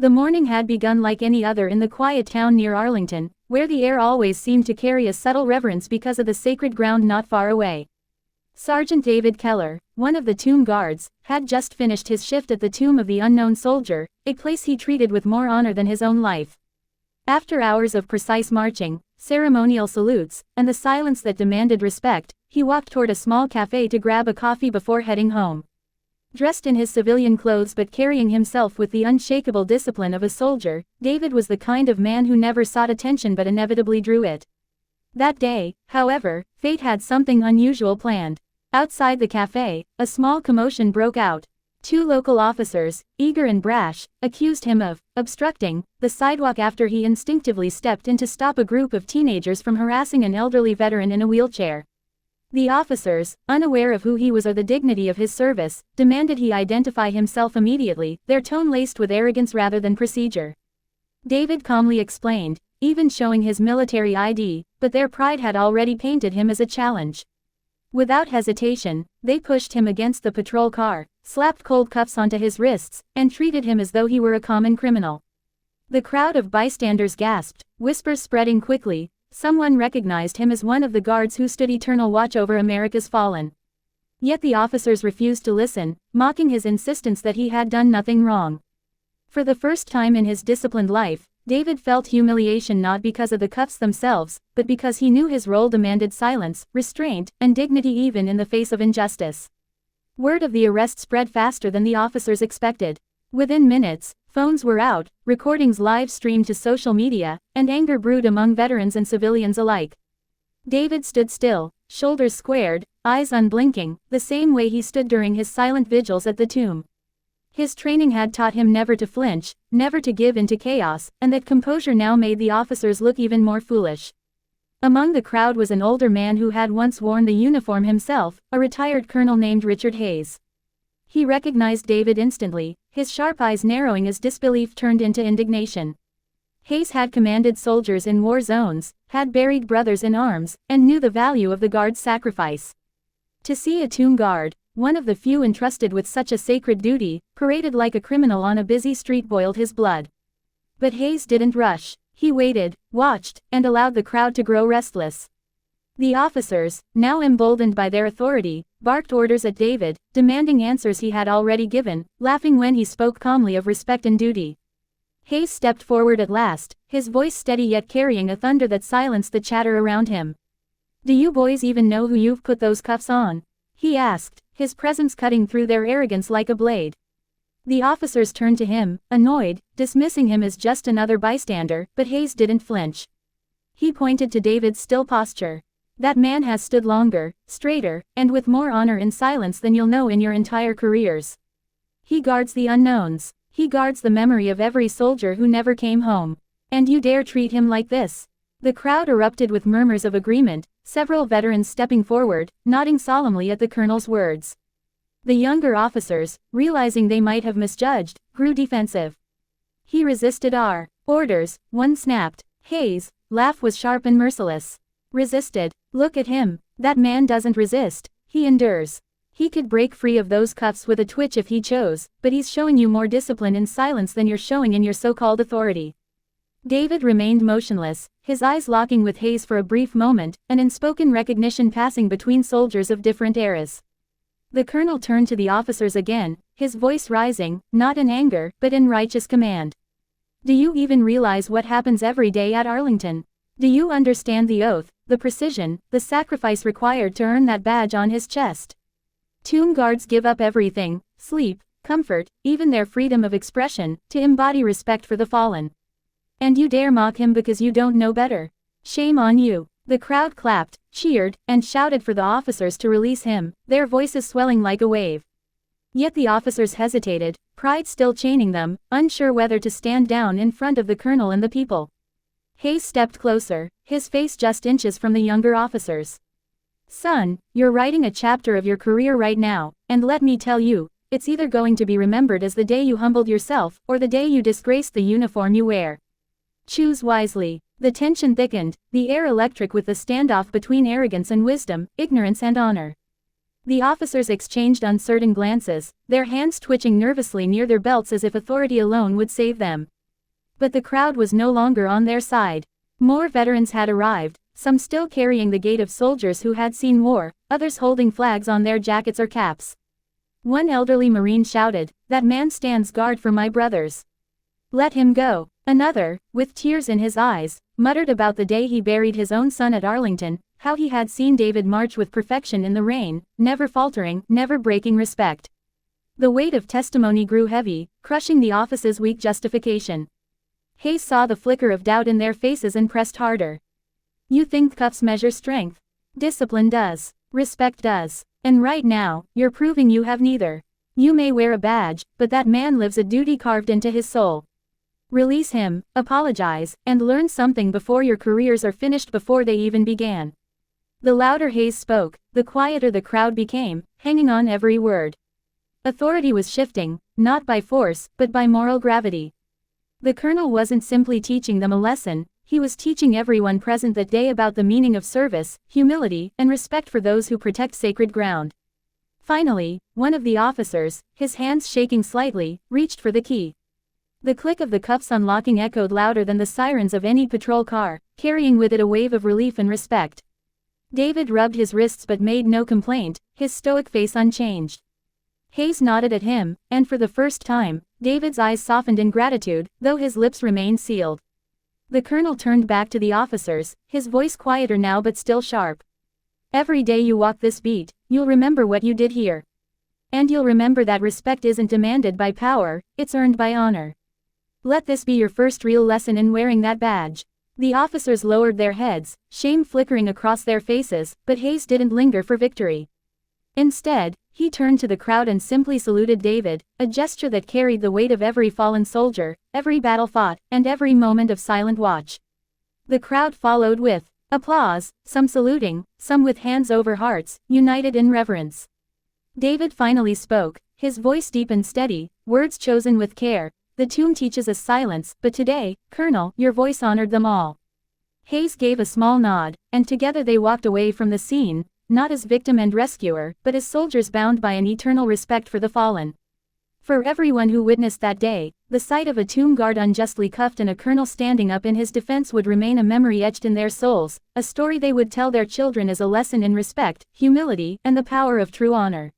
The morning had begun like any other in the quiet town near Arlington, where the air always seemed to carry a subtle reverence because of the sacred ground not far away. Sergeant David Keller, one of the tomb guards, had just finished his shift at the tomb of the unknown soldier, a place he treated with more honor than his own life. After hours of precise marching, ceremonial salutes, and the silence that demanded respect, he walked toward a small cafe to grab a coffee before heading home. Dressed in his civilian clothes but carrying himself with the unshakable discipline of a soldier, David was the kind of man who never sought attention but inevitably drew it. That day, however, fate had something unusual planned. Outside the cafe, a small commotion broke out. Two local officers, eager and brash, accused him of obstructing the sidewalk after he instinctively stepped in to stop a group of teenagers from harassing an elderly veteran in a wheelchair. The officers, unaware of who he was or the dignity of his service, demanded he identify himself immediately, their tone laced with arrogance rather than procedure. David calmly explained, even showing his military ID, but their pride had already painted him as a challenge. Without hesitation, they pushed him against the patrol car, slapped cold cuffs onto his wrists, and treated him as though he were a common criminal. The crowd of bystanders gasped, whispers spreading quickly. Someone recognized him as one of the guards who stood eternal watch over America's fallen. Yet the officers refused to listen, mocking his insistence that he had done nothing wrong. For the first time in his disciplined life, David felt humiliation not because of the cuffs themselves, but because he knew his role demanded silence, restraint, and dignity even in the face of injustice. Word of the arrest spread faster than the officers expected. Within minutes, phones were out, recordings live streamed to social media, and anger brewed among veterans and civilians alike. David stood still, shoulders squared, eyes unblinking, the same way he stood during his silent vigils at the tomb. His training had taught him never to flinch, never to give in to chaos, and that composure now made the officers look even more foolish. Among the crowd was an older man who had once worn the uniform himself, a retired colonel named Richard Hayes. He recognized David instantly, his sharp eyes narrowing as disbelief turned into indignation. Hayes had commanded soldiers in war zones, had buried brothers in arms, and knew the value of the guard's sacrifice. To see a tomb guard, one of the few entrusted with such a sacred duty, paraded like a criminal on a busy street boiled his blood. But Hayes didn't rush. He waited, watched, and allowed the crowd to grow restless. The officers, now emboldened by their authority, barked orders at David, demanding answers he had already given, laughing when he spoke calmly of respect and duty. Hayes stepped forward at last, his voice steady yet carrying a thunder that silenced the chatter around him. "Do you boys even know who you've put those cuffs on?" he asked, his presence cutting through their arrogance like a blade. The officers turned to him, annoyed, dismissing him as just another bystander, but Hayes didn't flinch. He pointed to David's still posture. "That man has stood longer, straighter, and with more honor in silence than you'll know in your entire careers. He guards the unknowns. He guards the memory of every soldier who never came home. And you dare treat him like this?" The crowd erupted with murmurs of agreement, several veterans stepping forward, nodding solemnly at the colonel's words. The younger officers, realizing they might have misjudged, grew defensive. "He resisted our orders," one snapped. Hayes' laugh was sharp and merciless. "Resisted? Look at him. That man doesn't resist, he endures. He could break free of those cuffs with a twitch if he chose, but he's showing you more discipline in silence than you're showing in your so-called authority." David remained motionless, his eyes locking with Hayes for a brief moment, an unspoken recognition passing between soldiers of different eras. The colonel turned to the officers again, his voice rising, not in anger, but in righteous command. "Do you even realize what happens every day at Arlington? Do you understand the oath, the precision, the sacrifice required to earn that badge on his chest? Tomb guards give up everything, sleep, comfort, even their freedom of expression, to embody respect for the fallen. And you dare mock him because you don't know better? Shame on you." The crowd clapped, cheered, and shouted for the officers to release him, their voices swelling like a wave. Yet the officers hesitated, pride still chaining them, unsure whether to stand down in front of the colonel and the people. Hayes stepped closer, his face just inches from the younger officers. "Son, you're writing a chapter of your career right now, and let me tell you, it's either going to be remembered as the day you humbled yourself, or the day you disgraced the uniform you wear. Choose wisely." The tension thickened, the air electric with the standoff between arrogance and wisdom, ignorance and honor. The officers exchanged uncertain glances, their hands twitching nervously near their belts as if authority alone would save them. But the crowd was no longer on their side. More veterans had arrived, some still carrying the gait of soldiers who had seen war, others holding flags on their jackets or caps. One elderly Marine shouted, "That man stands guard for my brothers. Let him go." Another, with tears in his eyes, muttered about the day he buried his own son at Arlington, how he had seen David march with perfection in the rain, never faltering, never breaking respect. The weight of testimony grew heavy, crushing the office's weak justification. Hayes saw the flicker of doubt in their faces and pressed harder. "You think cuffs measure strength? Discipline does. Respect does. And right now, you're proving you have neither. You may wear a badge, but that man lives a duty carved into his soul. Release him, apologize, and learn something before your careers are finished, before they even began." The louder Hayes spoke, the quieter the crowd became, hanging on every word. Authority was shifting, not by force, but by moral gravity. The colonel wasn't simply teaching them a lesson, he was teaching everyone present that day about the meaning of service, humility, and respect for those who protect sacred ground. Finally, one of the officers, his hands shaking slightly, reached for the key. The click of the cuffs unlocking echoed louder than the sirens of any patrol car, carrying with it a wave of relief and respect. David rubbed his wrists but made no complaint, his stoic face unchanged. Hayes nodded at him, and for the first time, David's eyes softened in gratitude, though his lips remained sealed. The colonel turned back to the officers, his voice quieter now but still sharp. "Every day you walk this beat, you'll remember what you did here. And you'll remember that respect isn't demanded by power, it's earned by honor. Let this be your first real lesson in wearing that badge." The officers lowered their heads, shame flickering across their faces, but Hayes didn't linger for victory. Instead, he turned to the crowd and simply saluted David, a gesture that carried the weight of every fallen soldier, every battle fought, and every moment of silent watch. The crowd followed with applause, some saluting, some with hands over hearts, united in reverence. David finally spoke, his voice deep and steady, words chosen with care. "The tomb teaches us silence, but today, Colonel, your voice honored them all." Hayes gave a small nod, and together they walked away from the scene, not as victim and rescuer, but as soldiers bound by an eternal respect for the fallen. For everyone who witnessed that day, the sight of a tomb guard unjustly cuffed and a colonel standing up in his defense would remain a memory etched in their souls, a story they would tell their children as a lesson in respect, humility, and the power of true honor.